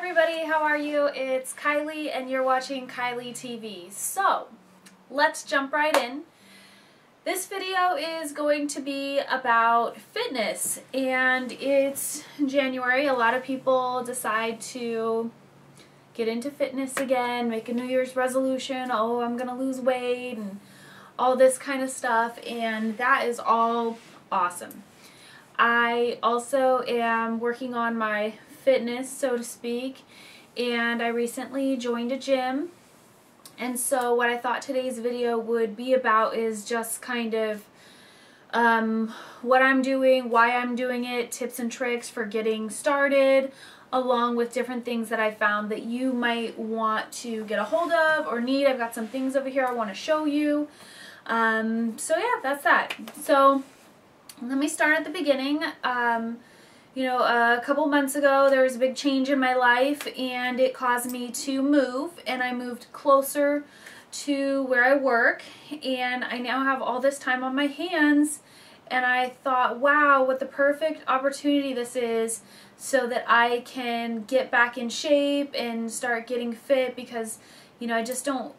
everybody, how are you? It's Kylie and you're watching Kylie TV. So, let's jump right in. This video is going to be about fitness, and it's January. A lot of people decide to get into fitness again, make a New Year's resolution, oh, I'm gonna lose weight and all this kind of stuff, and that is all awesome. I also am working on my fitness, so to speak, and I recently joined a gym. And so what I thought today's video would be about is just kind of what I'm doing, why I'm doing it, tips and tricks for getting started, along with different things that I found that you might want to get a hold of or need. I've got some things over here I want to show you. So yeah, that's that. So let me start at the beginning. You know, a couple months ago there was a big change in my life, and it caused me to move, and I moved closer to where I work, and I now have all this time on my hands, and I thought, wow, what the perfect opportunity this is so that I can get back in shape and start getting fit, because, you know, I just don't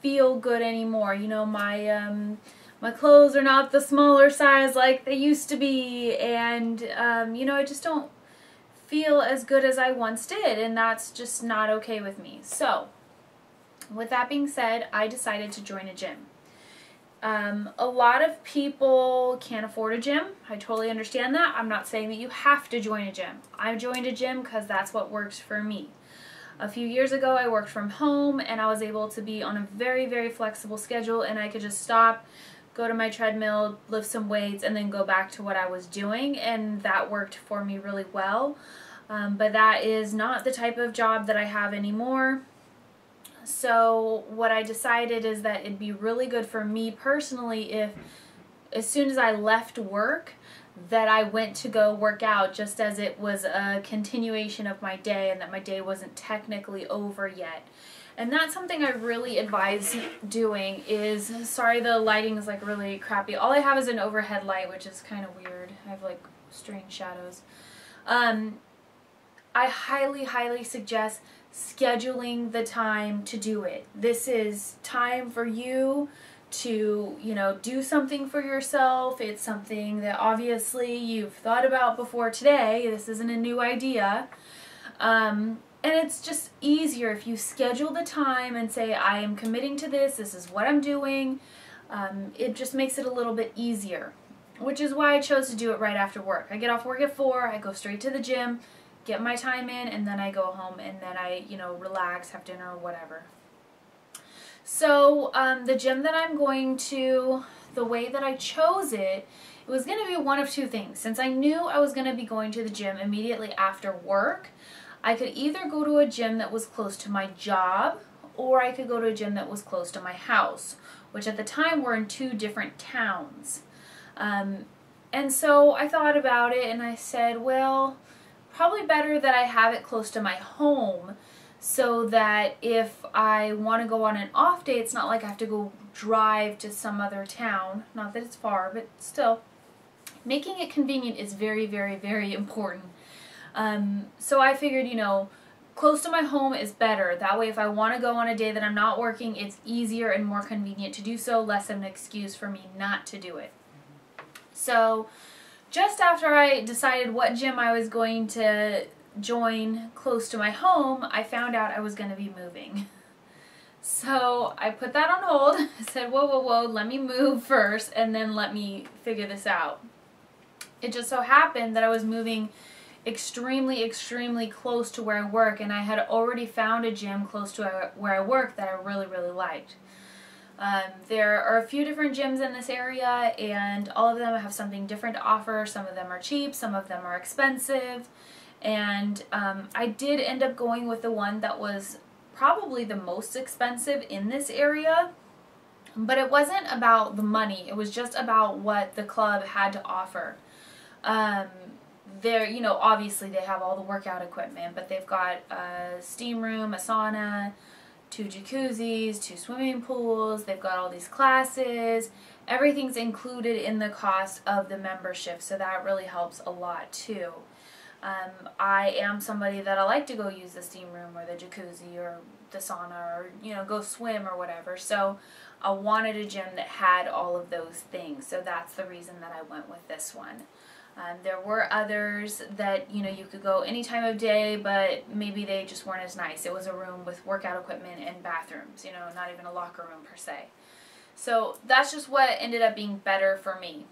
feel good anymore. You know, my clothes are not the smaller size like they used to be, and you know, I just don't feel as good as I once did, and that's just not okay with me. So with that being said, I decided to join a gym. A lot of people can't afford a gym. I totally understand that. I'm not saying that you have to join a gym. I joined a gym because that's what works for me. A few years ago I worked from home, and I was able to be on a very, very flexible schedule, and I could just stop, go to my treadmill, lift some weights, and then go back to what I was doing, and that worked for me really well. But that is not the type of job that I have anymore. So what I decided is that it'd be really good for me personally if, as soon as I left work, that I went to go work out, just as it was a continuation of my day and that my day wasn't technically over yet. And that's something I really advise doing is, sorry the lighting is like really crappy. All I have is an overhead light, which is kind of weird. I have like strange shadows. I highly, highly suggest scheduling the time to do it. This is time for you to, you know, do something for yourself. It's something that obviously you've thought about before today. This isn't a new idea. And it's just easier if you schedule the time and say, I am committing to this, this is what I'm doing. It just makes it a little bit easier, which is why I chose to do it right after work. I get off work at 4, I go straight to the gym, get my time in, and then I go home, and then I, you know, relax, have dinner, or whatever. So the gym that I'm going to, the way that I chose it, it was going to be one of two things. Since I knew I was going to be going to the gym immediately after work, I could either go to a gym that was close to my job, or I could go to a gym that was close to my house, which at the time were in 2 different towns. And so I thought about it, and I said, well, probably better that I have it close to my home, so that if I want to go on an off day, it's not like I have to go drive to some other town. Not that it's far, but still, making it convenient is very, very, very important. So I figured, you know, close to my home is better. That way if I want to go on a day that I'm not working, it's easier and more convenient to do so, less of an excuse for me not to do it. So just after I decided what gym I was going to join close to my home, I found out I was going to be moving. So I put that on hold. I said, whoa, whoa, whoa, let me move first, and then let me figure this out. It just so happened that I was moving extremely, extremely close to where I work, and I had already found a gym close to where I work that I really, really liked. There are a few different gyms in this area, and all of them have something different to offer. Some of them are cheap, some of them are expensive, and I did end up going with the one that was probably the most expensive in this area, but it wasn't about the money. It was just about what the club had to offer. There, you know, obviously they have all the workout equipment, but they've got a steam room, a sauna, 2 jacuzzis, 2 swimming pools. They've got all these classes. Everything's included in the cost of the membership, so that really helps a lot too. I am somebody that I like to go use the steam room or the jacuzzi or the sauna or, you know, go swim or whatever. So I wanted a gym that had all of those things. So that's the reason that I went with this one. There were others that, you know, you could go any time of day, but maybe they just weren't as nice. It was a room with workout equipment and bathrooms, you know, not even a locker room per se. So that's just what ended up being better for me.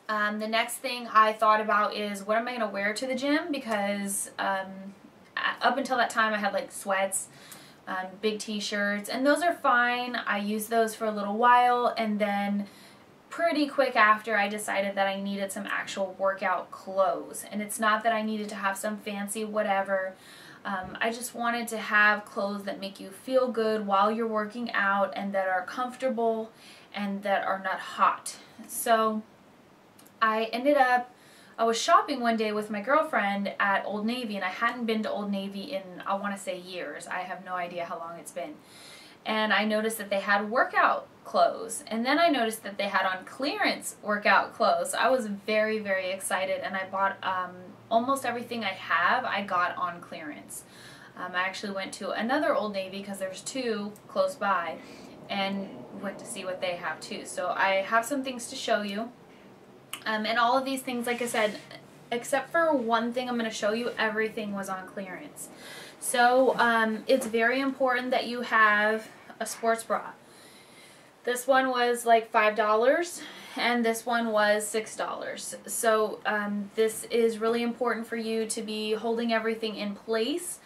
The next thing I thought about is what am I going to wear to the gym, because up until that time I had like sweats, big t-shirts, and those are fine. I used those for a little while, and then pretty quick after I decided that I needed some actual workout clothes. And it's not that I needed to have some fancy whatever. I just wanted to have clothes that make you feel good while you're working out and that are comfortable and that are not hot. So I was shopping one day with my girlfriend at Old Navy, and I hadn't been to Old Navy in, I want to say, years. I have no idea how long it's been. And I noticed that they had workout clothes, and then I noticed that they had on clearance workout clothes. I was very, very excited, and I bought almost everything I got on clearance. I actually went to another Old Navy because there's two close by, and went to see what they have too. So I have some things to show you. And all of these things, like I said, except for one thing I'm going to show you, everything was on clearance. So it's very important that you have a sports bra. This one was like $5 and this one was $6. So this is really important for you to be holding everything in place.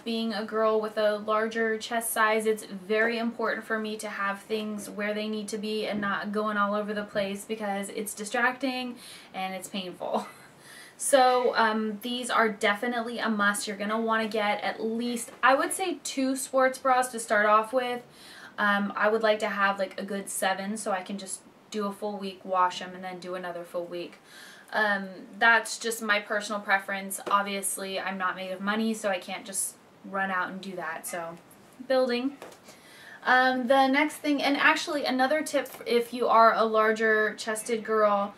Being a girl with a larger chest size, it's very important for me to have things where they need to be and not going all over the place, because it's distracting and it's painful. So these are definitely a must. You're going to want to get at least, I would say, 2 sports bras to start off with. I would like to have like a good 7 so I can just do a full week, wash them, and then do another full week. That's just my personal preference. Obviously, I'm not made of money, so I can't just run out and do that. So, building. The next thing, and actually another tip if you are a larger chested girl,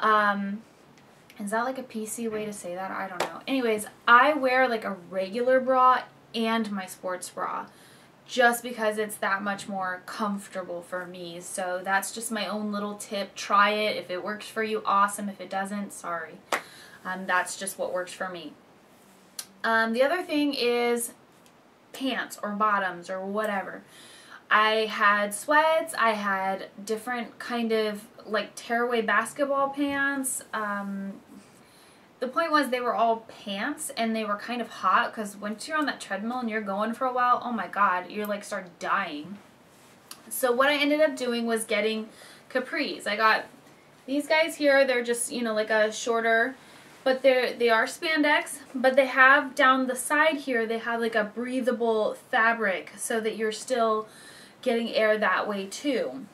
is that like a PC way to say that? I don't know. Anyways, I wear like a regular bra and my sports bra just because it's that much more comfortable for me. So that's just my own little tip. Try it. If it works for you, awesome. If it doesn't, sorry. That's just what works for me. The other thing is pants or bottoms or whatever. I had sweats. I had different kind of like tearaway basketball pants. The point was they were all pants and they were kind of hot, because once you're on that treadmill and you're going for a while, oh my god, you're like start dying. So what I ended up doing was getting capris. I got these guys here. They're just, you know, like a shorter, but they are spandex, but they have down the side here, they have like a breathable fabric so that you're still getting air that way too.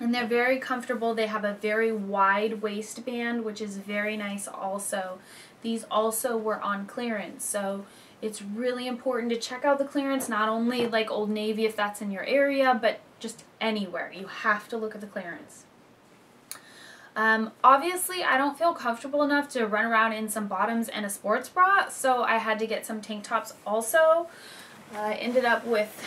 And they're very comfortable. They have a very wide waistband, which is very nice also. These also were on clearance, so it's really important to check out the clearance, not only like Old Navy if that's in your area, but just anywhere. You have to look at the clearance. Obviously, I don't feel comfortable enough to run around in some bottoms and a sports bra, so I had to get some tank tops also. I ended up with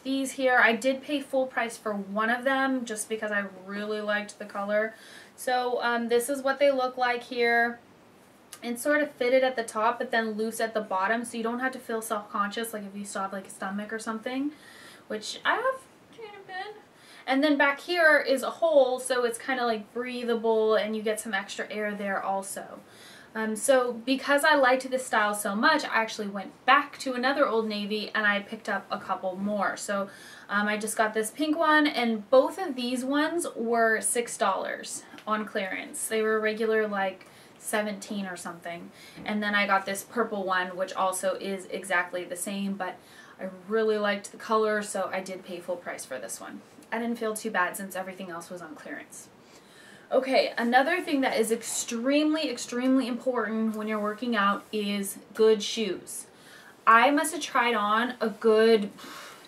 these here. I did pay full price for one of them just because I really liked the color. So this is what they look like here. It's sort of fitted at the top but then loose at the bottom, so you don't have to feel self-conscious like if you still have like a stomach or something, which I have kind of been. And then back here is a hole, so it's kind of like breathable and you get some extra air there also. So because I liked this style so much, I actually went back to another Old Navy and I picked up a couple more. So I just got this pink one, and both of these ones were $6 on clearance. They were regular like $17 or something. And then I got this purple one, which also is exactly the same, but I really liked the color, so I did pay full price for this one. I didn't feel too bad since everything else was on clearance. Okay, another thing that is extremely, extremely important when you're working out is good shoes. I must have tried on a good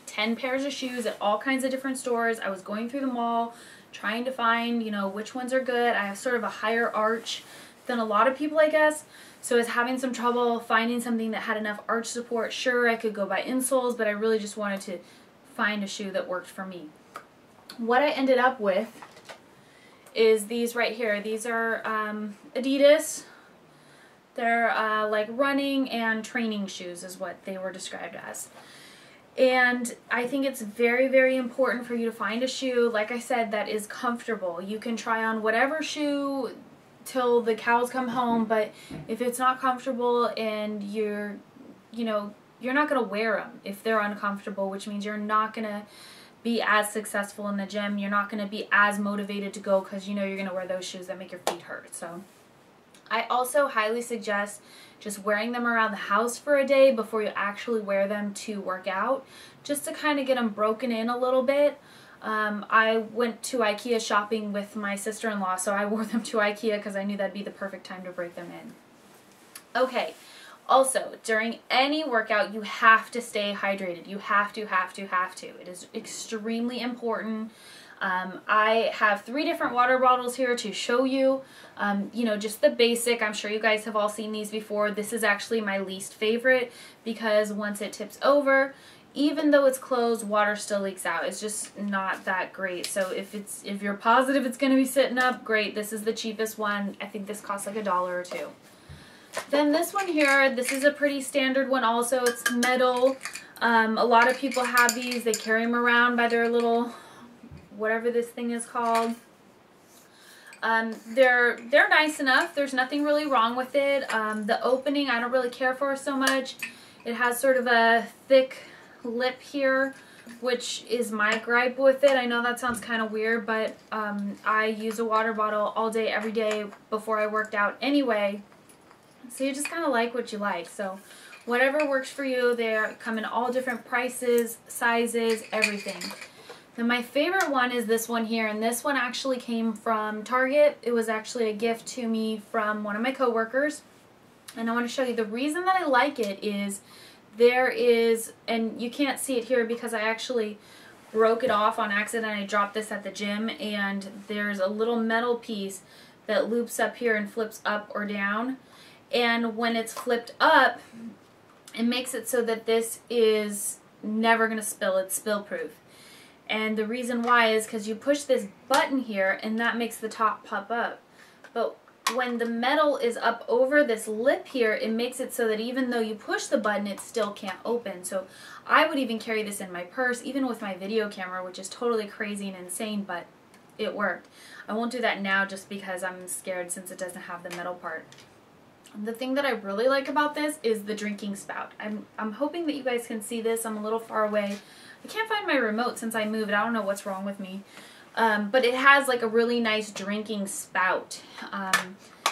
10 pairs of shoes at all kinds of different stores. I was going through the mall trying to find, you know, which ones are good. I have sort of a higher arch than a lot of people, I guess. So I was having some trouble finding something that had enough arch support. Sure, I could go buy insoles, but I really just wanted to find a shoe that worked for me. What I ended up with is these right here. These are Adidas. They're like running and training shoes is what they were described as. And I think it's very, very important for you to find a shoe, like I said, that is comfortable. You can try on whatever shoe till the cows come home, but if it's not comfortable and you're not going to wear them if they're uncomfortable, which means you're not going to be as successful in the gym. You're not going to be as motivated to go because you know you're going to wear those shoes that make your feet hurt. So I also highly suggest just wearing them around the house for a day before you actually wear them to work out, just to kind of get them broken in a little bit. I went to IKEA shopping with my sister-in-law, so I wore them to IKEA because I knew that'd be the perfect time to break them in. Okay, also, during any workout, you have to stay hydrated. You have to. It is extremely important. I have 3 different water bottles here to show you, just the basic. I'm sure you guys have all seen these before. This is actually my least favorite because once it tips over, even though it's closed, water still leaks out. It's just not that great. So if you're positive it's going to be sitting up, great. This is the cheapest one. I think this costs like $1 or $2. Then this one here, this is a pretty standard one also. It's metal. A lot of people have these. They carry them around by their little, whatever this thing is called. They're nice enough. There's nothing really wrong with it. The opening I don't really care for so much. It has sort of a thick lip here, which is my gripe with it. I know that sounds kind of weird, but I use a water bottle all day, every day before I worked out anyway. So you just kind of like what you like. So whatever works for you. They come in all different prices, sizes, everything. Then my favorite one is this one here, and this one actually came from Target. It was actually a gift to me from one of my coworkers. And I want to show you the reason that I like it is there is, and you can't see it here because I actually broke it off on accident. I dropped this at the gym, and there's a little metal piece that loops up here and flips up or down. And when it's flipped up, it makes it so that this is never going to spill. It's spill proof. And the reason why is because you push this button here and that makes the top pop up. But when the metal is up over this lip here, it makes it so that even though you push the button, it still can't open. So I would even carry this in my purse, even with my video camera, which is totally crazy and insane, but it worked. I won't do that now just because I'm scared since it doesn't have the metal part. The thing that I really like about this is the drinking spout. I'm hoping that you guys can see this. I'm a little far away. I can't find my remote since I moved. I don't know what's wrong with me. But it has like a really nice drinking spout.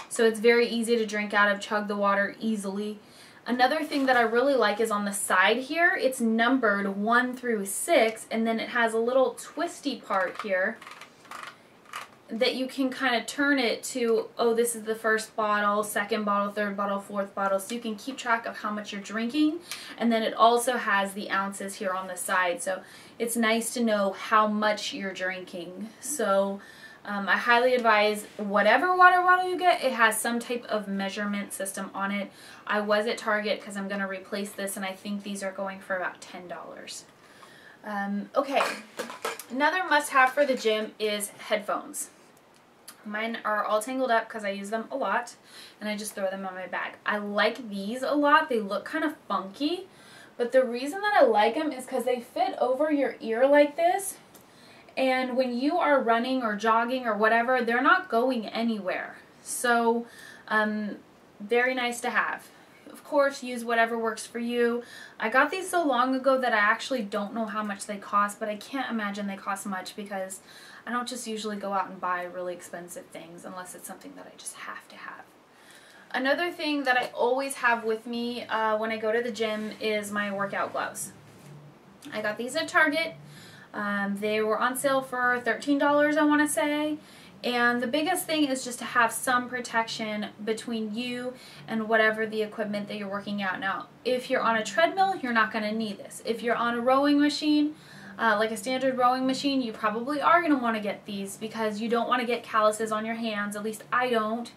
So it's very easy to drink out of, chug the water easily. Another thing that I really like is on the side here, it's numbered 1 through 6, and then it has a little twisty part here that you can kind of turn it to, oh, this is the first bottle, second bottle, third bottle, fourth bottle, so you can keep track of how much you're drinking. And then it also has the ounces here on the side, so it's nice to know how much you're drinking. So I highly advise whatever water bottle you get, it has some type of measurement system on it. I was at Target because I'm going to replace this, and I think these are going for about $10. Okay, another must-have for the gym is headphones. Mine are all tangled up because I use them a lot, and I just throw them on my bag. I like these a lot. They look kind of funky, but the reason that I like them is because they fit over your ear like this, and when you are running or jogging or whatever, they're not going anywhere. So, very nice to have. Of course, use whatever works for you. I got these so long ago that I actually don't know how much they cost, but I can't imagine they cost much because I don't just usually go out and buy really expensive things unless it's something that I just have to have. Another thing that I always have with me when I go to the gym is my workout gloves. I got these at Target. They were on sale for $13, I want to say. And the biggest thing is just to have some protection between you and whatever the equipment that you're working out. Now, if you're on a treadmill, you're not going to need this. If you're on a rowing machine, like a standard rowing machine, you probably are going to want to get these because you don't want to get calluses on your hands. At least I don't.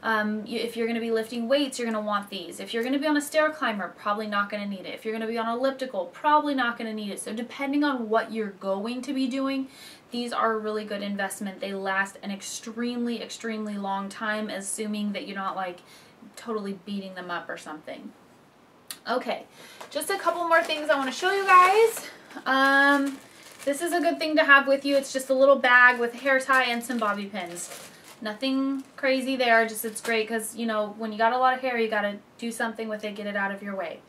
If you're going to be lifting weights, you're going to want these. If you're going to be on a stair climber, probably not going to need it. If you're going to be on an elliptical, probably not going to need it. So depending on what you're going to be doing, these are a really good investment. They last an extremely, extremely long time, assuming that you're not like totally beating them up or something. Okay, just a couple more things I want to show you guys. This is a good thing to have with you. It's just a little bag with a hair tie and some bobby pins. Nothing crazy there, just it's great because, you know, when you got a lot of hair, you got to do something with it, get it out of your way.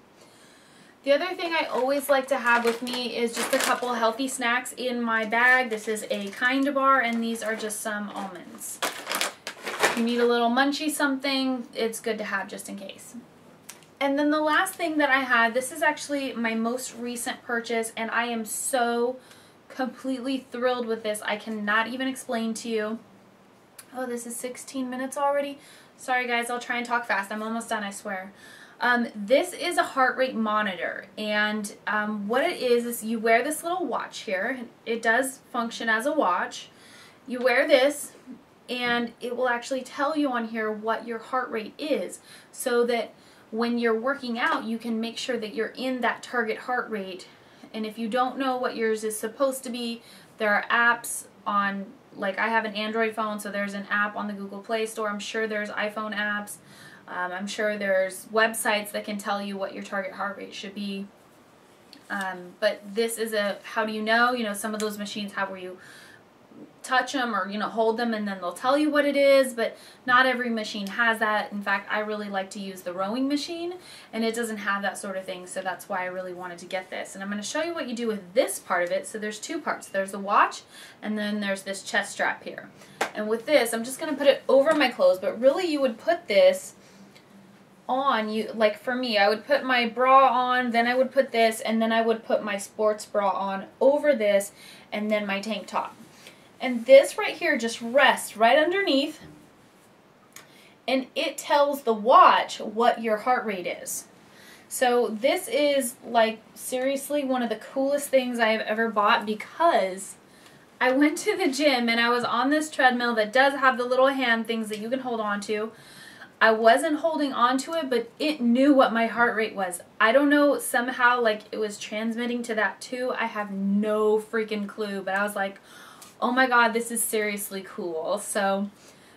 The other thing I always like to have with me is just a couple healthy snacks in my bag. This is a Kind bar, and these are just some almonds. If you need a little munchy something, it's good to have just in case. And then the last thing that I had, this is actually my most recent purchase, and I am so completely thrilled with this. I cannot even explain to you. Oh, this is 16 minutes already. Sorry guys, I'll try and talk fast. I'm almost done, I swear. This is a heart rate monitor, and what it is you wear this little watch here. It does function as a watch. You wear this, and it will actually tell you on here what your heart rate is, so that when you're working out, you can make sure that you're in that target heart rate. And if you don't know what yours is supposed to be, there are apps on, like I have an Android phone, so there's an app on the Google Play Store. I'm sure there's iPhone apps. I'm sure there's websites that can tell you what your target heart rate should be. But this is a, how do you know? You know, some of those machines have where you touch them or, you know, hold them and then they'll tell you what it is, but not every machine has that. In fact, I really like to use the rowing machine, and it doesn't have that sort of thing, so that's why I really wanted to get this. And I'm going to show you what you do with this part of it. So there's two parts. There's the watch, and then there's this chest strap here. And with this, I'm just going to put it over my clothes, but really you would put this on, like for me, I would put my bra on, then I would put this, and then I would put my sports bra on over this, and then my tank top. And this right here just rests right underneath, and it tells the watch what your heart rate is. So this is like seriously one of the coolest things I have ever bought, because I went to the gym and I was on this treadmill that does have the little hand things that you can hold on to. I wasn't holding on to it, but it knew what my heart rate was. I don't know, somehow like it was transmitting to that too. I have no freaking clue, but I was like, oh my god, this is seriously cool. So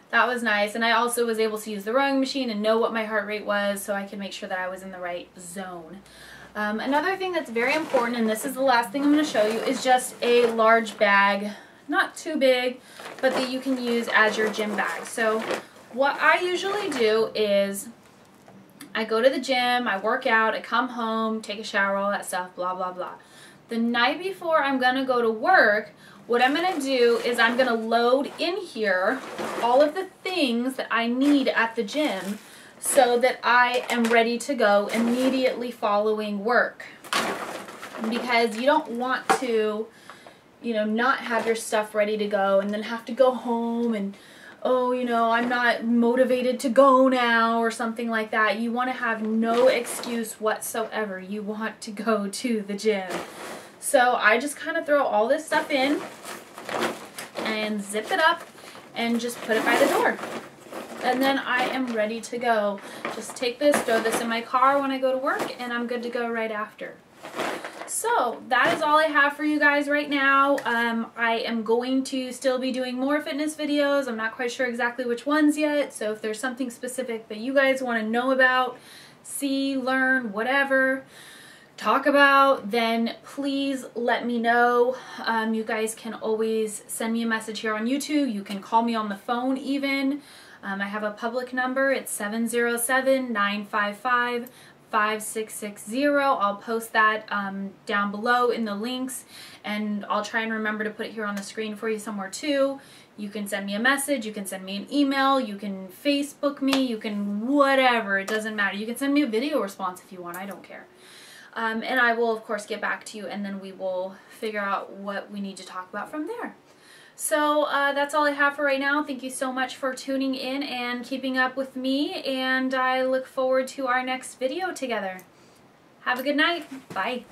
that was nice. And I also was able to use the rowing machine and know what my heart rate was, so I could make sure that I was in the right zone. Another thing that's very important, and this is the last thing I'm going to show you, is just a large bag. Not too big, but that you can use as your gym bag. So what I usually do is I go to the gym, I work out, I come home, take a shower, all that stuff, blah, blah, blah. The night before I'm going to go to work, what I'm going to do is I'm going to load in here all of the things that I need at the gym so that I am ready to go immediately following work. Because you don't want to, you know, not have your stuff ready to go and then have to go home and, oh, you know, I'm not motivated to go now or something like that. You want to have no excuse whatsoever. You want to go to the gym. So I just kind of throw all this stuff in and zip it up and just put it by the door. And then I am ready to go. Just take this, throw this in my car when I go to work, and I'm good to go right after. So that is all I have for you guys right now. I am going to still be doing more fitness videos. I'm not quite sure exactly which ones yet, so if there's something specific that you guys want to know about, see, learn, whatever, talk about, then please let me know. You guys can always send me a message here on YouTube. You can call me on the phone even. I have a public number. It's 707-955-5660. I'll post that down below in the links, and I'll try and remember to put it here on the screen for you somewhere too. You can send me a message, you can send me an email, you can Facebook me, you can whatever, it doesn't matter. You can send me a video response if you want, I don't care. And I will of course get back to you, and then we will figure out what we need to talk about from there. So that's all I have for right now. Thank you so much for tuning in and keeping up with me, and I look forward to our next video together. Have a good night. Bye.